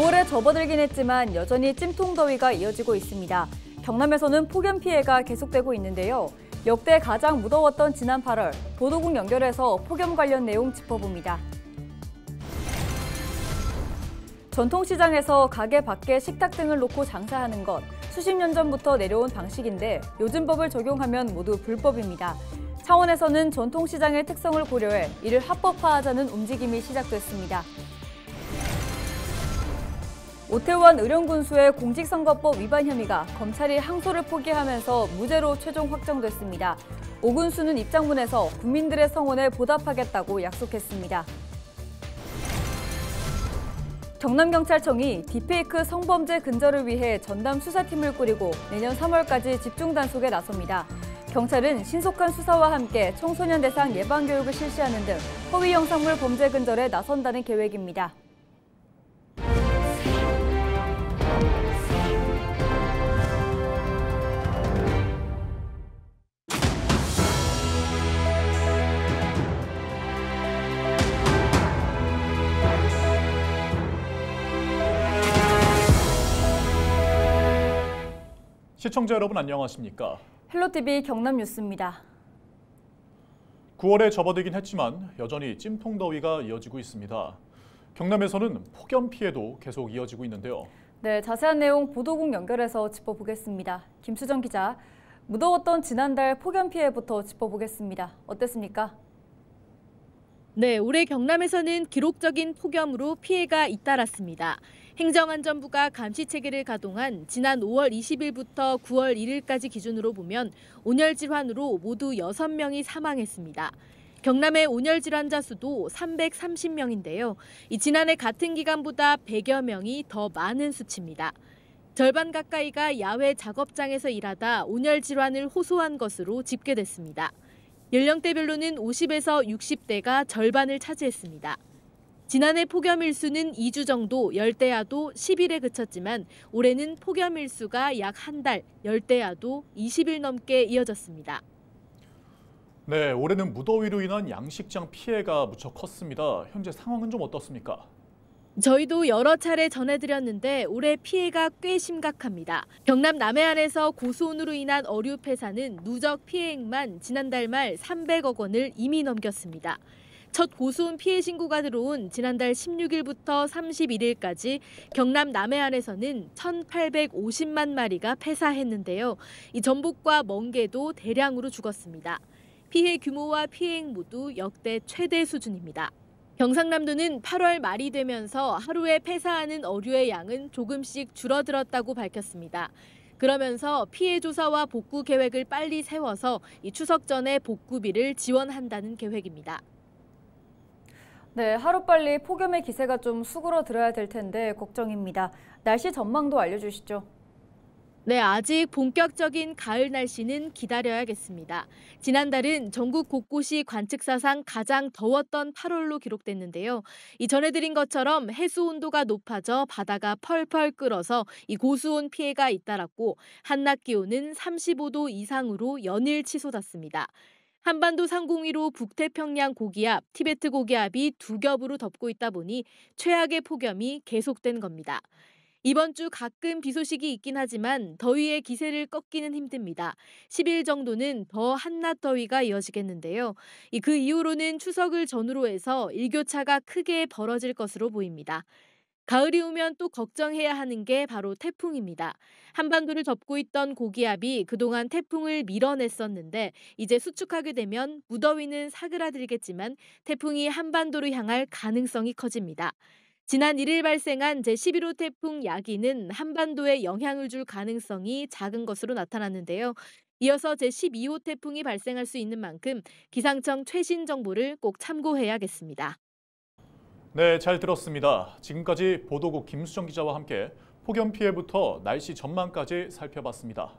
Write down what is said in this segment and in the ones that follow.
9월에 접어들긴 했지만 여전히 찜통더위가 이어지고 있습니다. 경남에서는 폭염 피해가 계속되고 있는데요. 역대 가장 무더웠던 지난 8월, 보도국 연결해서 폭염 관련 내용 짚어봅니다. 전통시장에서 가게 밖에 식탁 등을 놓고 장사하는 것, 수십 년 전부터 내려온 방식인데 요즘 법을 적용하면 모두 불법입니다. 창원에서는 전통시장의 특성을 고려해 이를 합법화하자는 움직임이 시작됐습니다. 오태원 의령군수의 공직선거법 위반 혐의가 검찰이 항소를 포기하면서 무죄로 최종 확정됐습니다. 오 군수는 입장문에서 국민들의 성원에 보답하겠다고 약속했습니다. 경남경찰청이 딥페이크 성범죄 근절을 위해 전담 수사팀을 꾸리고 내년 3월까지 집중 단속에 나섭니다. 경찰은 신속한 수사와 함께 청소년 대상 예방교육을 실시하는 등 허위 영상물 범죄 근절에 나선다는 계획입니다. 시청자 여러분 안녕하십니까? 헬로티비 경남뉴스입니다. 9월에 접어들긴 했지만 여전히 찜통더위가 이어지고 있습니다. 경남에서는 폭염 피해도 계속 이어지고 있는데요. 네, 자세한 내용 보도국 연결해서 짚어보겠습니다. 김수정 기자, 무더웠던 지난달 폭염 피해부터 짚어보겠습니다. 어땠습니까? 네, 올해 경남에서는 기록적인 폭염으로 피해가 잇따랐습니다. 행정안전부가 감시체계를 가동한 지난 5월 20일부터 9월 1일까지 기준으로 보면 온열 질환으로 모두 6명이 사망했습니다. 경남의 온열 질환자 수도 330명인데요. 지난해 같은 기간보다 100여 명이 더 많은 수치입니다. 절반 가까이가 야외 작업장에서 일하다 온열 질환을 호소한 것으로 집계됐습니다. 연령대별로는 50에서 60대가 절반을 차지했습니다. 지난해 폭염 일수는 2주 정도 열대야도 10일에 그쳤지만 올해는 폭염 일수가 약 한 달, 열대야도 20일 넘게 이어졌습니다. 네, 올해는 무더위로 인한 양식장 피해가 무척 컸습니다. 현재 상황은 좀 어떻습니까? 저희도 여러 차례 전해드렸는데 올해 피해가 꽤 심각합니다. 경남 남해안에서 고수온으로 인한 어류 폐사는 누적 피해액만 지난달 말 300억 원을 이미 넘겼습니다. 첫 고수온 피해 신고가 들어온 지난달 16일부터 31일까지 경남 남해안에서는 1,850만 마리가 폐사했는데요. 이 전복과 멍게도 대량으로 죽었습니다. 피해 규모와 피해액 모두 역대 최대 수준입니다. 경상남도는 8월 말이 되면서 하루에 폐사하는 어류의 양은 조금씩 줄어들었다고 밝혔습니다. 그러면서 피해 조사와 복구 계획을 빨리 세워서 이 추석 전에 복구비를 지원한다는 계획입니다. 네, 하루빨리 폭염의 기세가 좀 수그러들어야 될 텐데 걱정입니다. 날씨 전망도 알려주시죠. 네, 아직 본격적인 가을 날씨는 기다려야겠습니다. 지난달은 전국 곳곳이 관측사상 가장 더웠던 8월로 기록됐는데요. 이 전해드린 것처럼 해수 온도가 높아져 바다가 펄펄 끓어서 이 고수온 피해가 잇따랐고 한낮 기온은 35도 이상으로 연일 치솟았습니다. 한반도 상공위로 북태평양 고기압, 티베트 고기압이 두 겹으로 덮고 있다 보니 최악의 폭염이 계속된 겁니다. 이번 주 가끔 비 소식이 있긴 하지만 더위의 기세를 꺾기는 힘듭니다. 10일 정도는 더 한낮 더위가 이어지겠는데요. 그 이후로는 추석을 전후로 해서 일교차가 크게 벌어질 것으로 보입니다. 가을이 오면 또 걱정해야 하는 게 바로 태풍입니다. 한반도를 덮고 있던 고기압이 그동안 태풍을 밀어냈었는데 이제 수축하게 되면 무더위는 사그라들겠지만 태풍이 한반도로 향할 가능성이 커집니다. 지난 1일 발생한 제11호 태풍 야기는 한반도에 영향을 줄 가능성이 작은 것으로 나타났는데요. 이어서 제12호 태풍이 발생할 수 있는 만큼 기상청 최신 정보를 꼭 참고해야겠습니다. 네, 잘 들었습니다. 지금까지 보도국 김수정 기자와 함께 폭염 피해부터 날씨 전망까지 살펴봤습니다.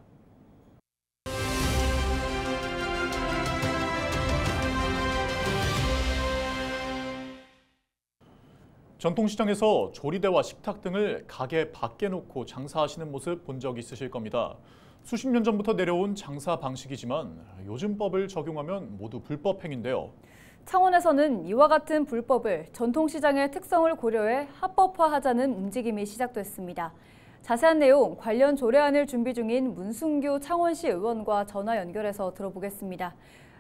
전통시장에서 조리대와 식탁 등을 가게 밖에 놓고 장사하시는 모습 본 적 있으실 겁니다. 수십 년 전부터 내려온 장사 방식이지만 요즘 법을 적용하면 모두 불법 행위인데요. 창원에서는 이와 같은 불법을 전통시장의 특성을 고려해 합법화하자는 움직임이 시작됐습니다. 자세한 내용 관련 조례안을 준비 중인 문순규 창원시 의원과 전화 연결해서 들어보겠습니다.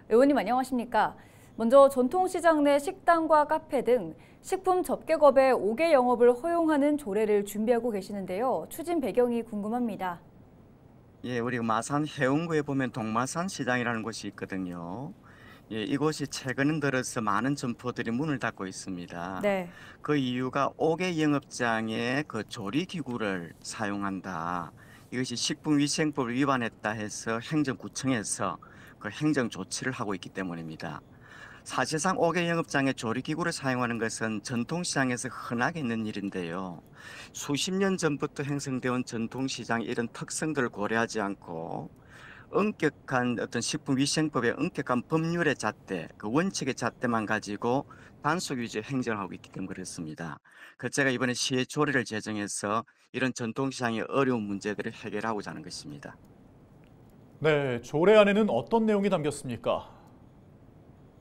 의원님 안녕하십니까? 먼저 전통시장 내 식당과 카페 등 식품 접객업의 5개 영업을 허용하는 조례를 준비하고 계시는데요. 추진 배경이 궁금합니다. 예, 우리 마산 해운구에 보면 동마산 시장이라는 곳이 있거든요. 예, 이곳이 최근 들어서 많은 점포들이 문을 닫고 있습니다. 네. 그 이유가 5개 영업장에 그 조리기구를 사용한다. 이것이 식품위생법을 위반했다 해서 행정구청에서 그 행정 조치를 하고 있기 때문입니다. 사실상 5개 영업장에 조리기구를 사용하는 것은 전통시장에서 흔하게 있는 일인데요. 수십 년 전부터 형성되어 온 전통시장의 이런 특성들을 고려하지 않고 엄격한 어떤 식품위생법의 엄격한 법률의 잣대, 그 원칙의 잣대만 가지고 단속 위주의 행정을 하고 있기 때문에 그렇습니다. 그래서 제가 이번에 시의 조례를 제정해서 이런 전통시장의 어려운 문제들을 해결하고자 하는 것입니다. 네, 조례안에는 어떤 내용이 담겼습니까?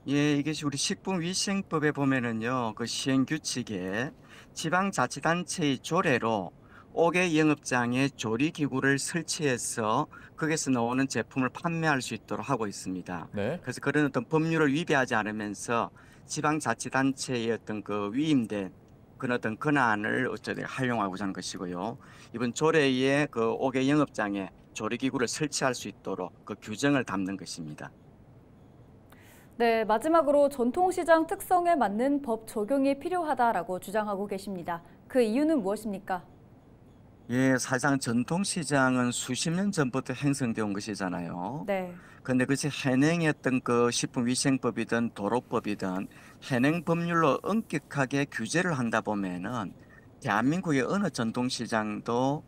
예, 이것이 우리 식품위생법에 보면은요, 그 시행규칙에 지방자치단체의 조례로 5개 영업장에 조리기구를 설치해서 거기서 나오는 제품을 판매할 수 있도록 하고 있습니다. 네. 그래서 그런 어떤 법률을 위배하지 않으면서 지방자치단체의 어떤 그 위임된 그런 어떤 권한을 어쩌든 활용하고자 하는 것이고요. 이번 조례에 그 5개 영업장에 조리기구를 설치할 수 있도록 그 규정을 담는 것입니다. 네, 마지막으로 전통시장 특성에 맞는 법 적용이 필요하다라고 주장하고 계십니다. 그 이유는 무엇입니까? 예, 사실상 전통시장은 수십 년 전부터 형성되어 온 것이잖아요. 네. 근데 그것이 현행의 어떤 그 식품위생법이든 도로법이든 현행 법률로 엄격하게 규제를 한다 보면은 대한민국의 어느 전통시장도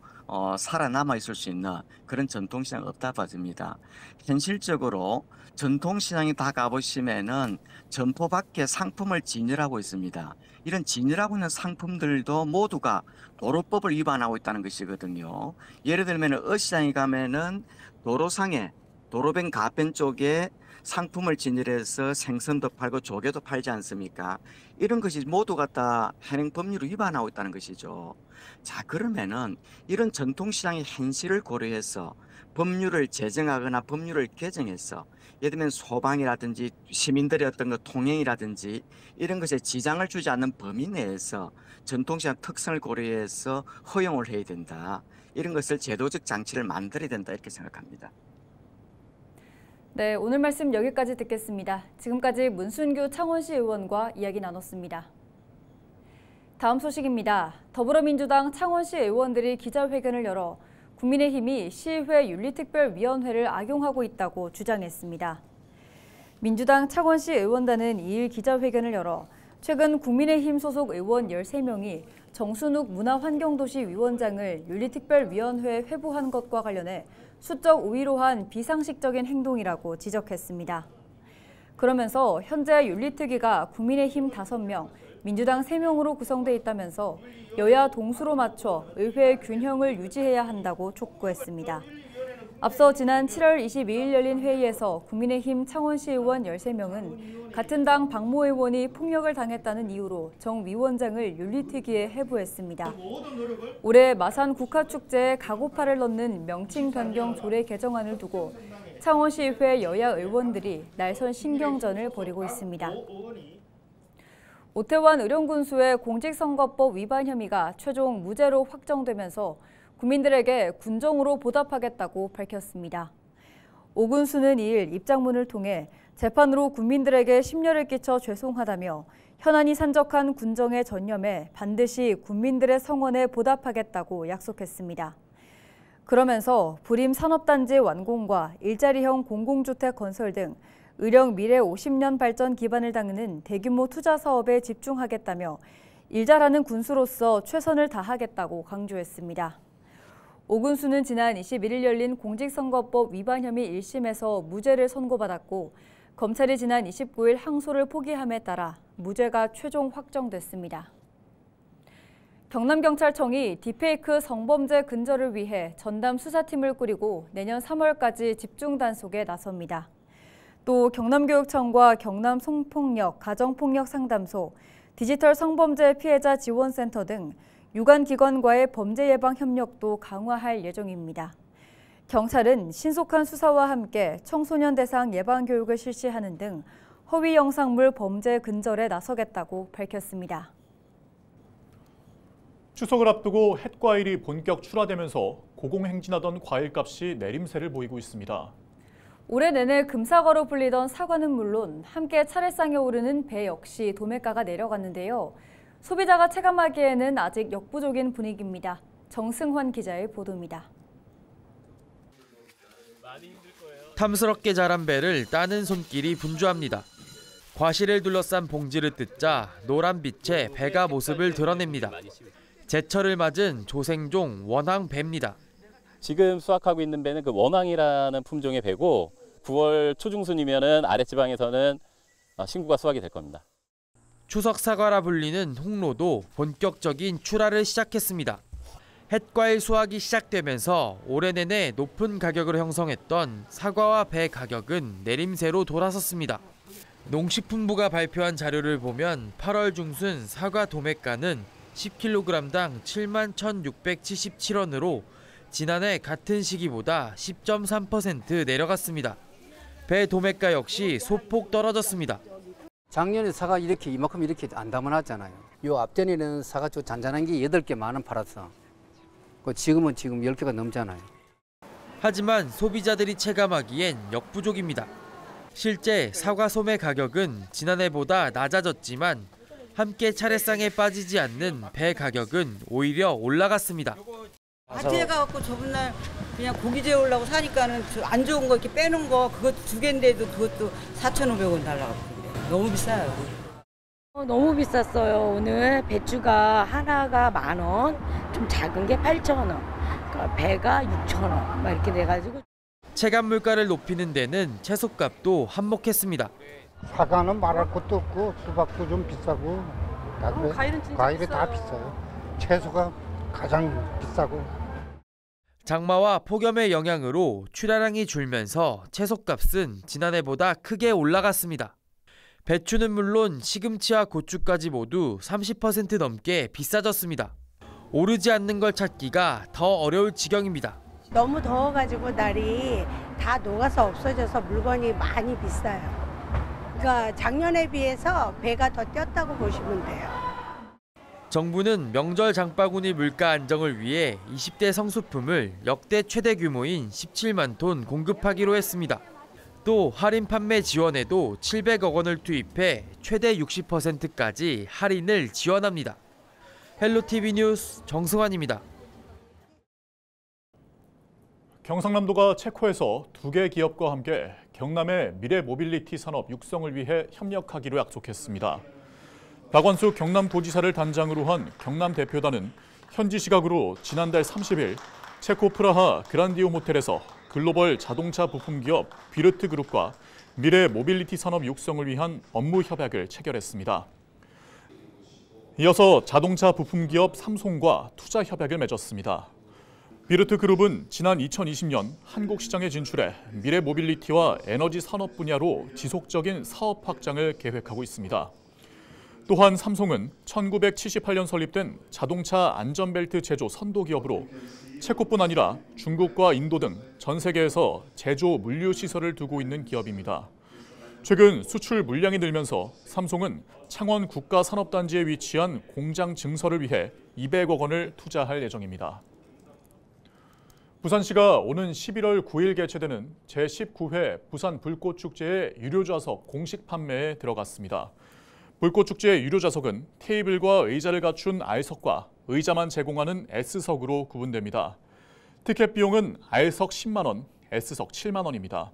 살아남아 있을 수 있는 그런 전통시장 없다 봐집니다. 현실적으로 전통시장에 다 가보시면은 점포 밖에 상품을 진열하고 있습니다. 이런 진열하고 있는 상품들도 모두가 도로법을 위반하고 있다는 것이거든요. 예를 들면 어시장에 가면은 도로상에 도로변 가변 쪽에 상품을 진열해서 생선도 팔고 조개도 팔지 않습니까? 이런 것이 모두가 다 현행 법률을 위반하고 있다는 것이죠. 자, 그러면은 이런 전통시장의 현실을 고려해서 법률을 제정하거나 법률을 개정해서 예를 들면 소방이라든지 시민들의 어떤 그 통행이라든지 이런 것에 지장을 주지 않는 범위 내에서 전통시장 특성을 고려해서 허용을 해야 된다. 이런 것을 제도적 장치를 만들어야 된다 이렇게 생각합니다. 네, 오늘 말씀 여기까지 듣겠습니다. 지금까지 문순규 창원시 의원과 이야기 나눴습니다. 다음 소식입니다. 더불어민주당 창원시 의원들이 기자회견을 열어 국민의힘이 시의회 윤리특별위원회를 악용하고 있다고 주장했습니다. 민주당 창원시 의원단은 2일 기자회견을 열어 최근 국민의힘 소속 의원 13명이 정순욱 문화환경도시위원장을 윤리특별위원회에 회부한 것과 관련해 수적 우위로 한 비상식적인 행동이라고 지적했습니다. 그러면서 현재 윤리특위가 국민의힘 5명, 민주당 3명으로 구성돼 있다면서 여야 동수로 맞춰 의회의 균형을 유지해야 한다고 촉구했습니다. 앞서 지난 7월 22일 열린 회의에서 국민의힘 창원시 의원 13명은 같은 당 박모 의원이 폭력을 당했다는 이유로 정 위원장을 윤리특위에 회부했습니다. 올해 마산 국화축제에 가고파를 넣는 명칭 변경 조례 개정안을 두고 창원시의회 여야 의원들이 날선 신경전을 벌이고 있습니다. 오태환 의령군수의 공직선거법 위반 혐의가 최종 무죄로 확정되면서 국민들에게 군정으로 보답하겠다고 밝혔습니다. 오 군수는 2일 입장문을 통해 재판으로 국민들에게 심려를 끼쳐 죄송하다며 현안이 산적한 군정에 전념해 반드시 국민들의 성원에 보답하겠다고 약속했습니다. 그러면서 불임 산업단지 완공과 일자리형 공공주택 건설 등 의령 미래 50년 발전 기반을 닦는 대규모 투자 사업에 집중하겠다며 일 잘하는 군수로서 최선을 다하겠다고 강조했습니다. 오 군수는 지난 21일 열린 공직선거법 위반 혐의 1심에서 무죄를 선고받았고 검찰이 지난 29일 항소를 포기함에 따라 무죄가 최종 확정됐습니다. 경남경찰청이 딥페이크 성범죄 근절을 위해 전담 수사팀을 꾸리고 내년 3월까지 집중 단속에 나섭니다. 또 경남교육청과 경남성폭력 가정폭력상담소, 디지털 성범죄 피해자 지원센터 등 유관기관과의 범죄 예방 협력도 강화할 예정입니다. 경찰은 신속한 수사와 함께 청소년 대상 예방 교육을 실시하는 등 허위 영상물 범죄 근절에 나서겠다고 밝혔습니다. 추석을 앞두고 햇과일이 본격 출하되면서 고공행진하던 과일값이 내림세를 보이고 있습니다. 올해 내내 금사과로 불리던 사과는 물론 함께 차례상에 오르는 배 역시 도매가가 내려갔는데요. 소비자가 체감하기에는 아직 역부족인 분위기입니다. 정승환 기자의 보도입니다. 탐스럽게 자란 배를 따는 손길이 분주합니다. 과실을 둘러싼 봉지를 뜯자 노란 빛의 배가 모습을 드러냅니다. 제철을 맞은 조생종 원황배입니다. 지금 수확하고 있는 배는 그 원황이라는 품종의 배고 9월 초중순이면은 아랫지방에서는 신고가 수확이 될 겁니다. 추석 사과라 불리는 홍로도 본격적인 출하를 시작했습니다. 햇과일 수확이 시작되면서 올해 내내 높은 가격을 형성했던 사과와 배 가격은 내림세로 돌아섰습니다. 농식품부가 발표한 자료를 보면 8월 중순 사과 도매가는 10kg당 71,677원으로 지난해 같은 시기보다 10.3% 내려갔습니다. 배 도매가 역시 소폭 떨어졌습니다. 작년에 사과 이만큼 이렇게 안 담아놨잖아요. 요 앞전에는 사과 저 잔잔한 게 8개 만 원 팔았어. 지금은 10개가 넘잖아요. 하지만 소비자들이 체감하기엔 역부족입니다. 실제 사과 소매 가격은 지난해보다 낮아졌지만 함께 차례상에 빠지지 않는 배 가격은 오히려 올라갔습니다. 마트에 가갖고 저번 날 그냥 고기 재우려고 사니까는 안 좋은 거 이렇게 빼놓은 거 그것도 2개인데도 그것도 4,500원 달라고 그래. 너무 비싸요. 너무 비쌌어요. 오늘 배추가 하나가 10,000원, 좀 작은 게 8,000원, 그러니까 배가 6,000원 막 이렇게 돼가지고. 체감 물가를 높이는 데는 채소값도 한몫했습니다. 사과는 말할 것도 없고 수박도 좀 비싸고 다 그래. 과일이 다 비싸요. 채소가 가장 비싸고. 장마와 폭염의 영향으로 출하량이 줄면서 채소값은 지난해보다 크게 올라갔습니다. 배추는 물론 시금치와 고추까지 모두 30% 넘게 비싸졌습니다. 오르지 않는 걸 찾기가 더 어려울 지경입니다. 너무 더워가지고 날이 다 녹아서 없어져서 물건이 많이 비싸요. 그러니까 작년에 비해서 배가 더 뛰었다고 보시면 돼요. 정부는 명절 장바구니 물가 안정을 위해 20대 성수품을 역대 최대 규모인 17만 톤 공급하기로 했습니다. 또 할인 판매 지원에도 700억 원을 투입해 최대 60%까지 할인을 지원합니다. 헬로티비 뉴스 정승환입니다. 경상남도가 체코에서 2개 기업과 함께 경남의 미래 모빌리티 산업 육성을 위해 협력하기로 약속했습니다. 박원숙 경남도지사를 단장으로 한 경남 대표단은 현지 시각으로 지난달 30일 체코 프라하 그란디움 호텔에서 글로벌 자동차 부품 기업 비르트 그룹과 미래 모빌리티 산업 육성을 위한 업무 협약을 체결했습니다. 이어서 자동차 부품 기업 삼송과 투자 협약을 맺었습니다. 비르트 그룹은 지난 2020년 한국 시장에 진출해 미래 모빌리티와 에너지 산업 분야로 지속적인 사업 확장을 계획하고 있습니다. 또한 삼송은 1978년 설립된 자동차 안전벨트 제조 선도 기업으로 체코뿐 아니라 중국과 인도 등 전 세계에서 제조 물류 시설을 두고 있는 기업입니다. 최근 수출 물량이 늘면서 삼송은 창원 국가산업단지에 위치한 공장 증설을 위해 200억 원을 투자할 예정입니다. 부산시가 오는 11월 9일 개최되는 제19회 부산 불꽃축제의 유료좌석 공식 판매에 들어갔습니다. 불꽃축제의 유료좌석은 테이블과 의자를 갖춘 R석과 의자만 제공하는 S석으로 구분됩니다. 티켓 비용은 R석 10만 원, S석 7만 원입니다.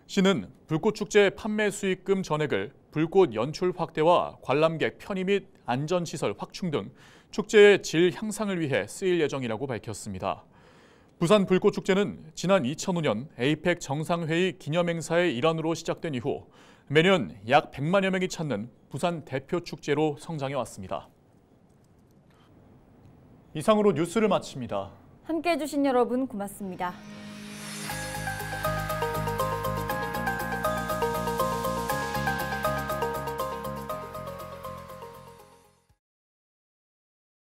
시는 불꽃축제 판매 수익금 전액을 불꽃 연출 확대와 관람객 편의 및 안전시설 확충 등 축제의 질 향상을 위해 쓰일 예정이라고 밝혔습니다. 부산 불꽃축제는 지난 2005년 에이펙 정상회의 기념행사의 일환으로 시작된 이후 매년 약 100만여 명이 찾는 부산 대표 축제로 성장해 왔습니다. 이상으로 뉴스를 마칩니다. 함께해 주신 여러분 고맙습니다.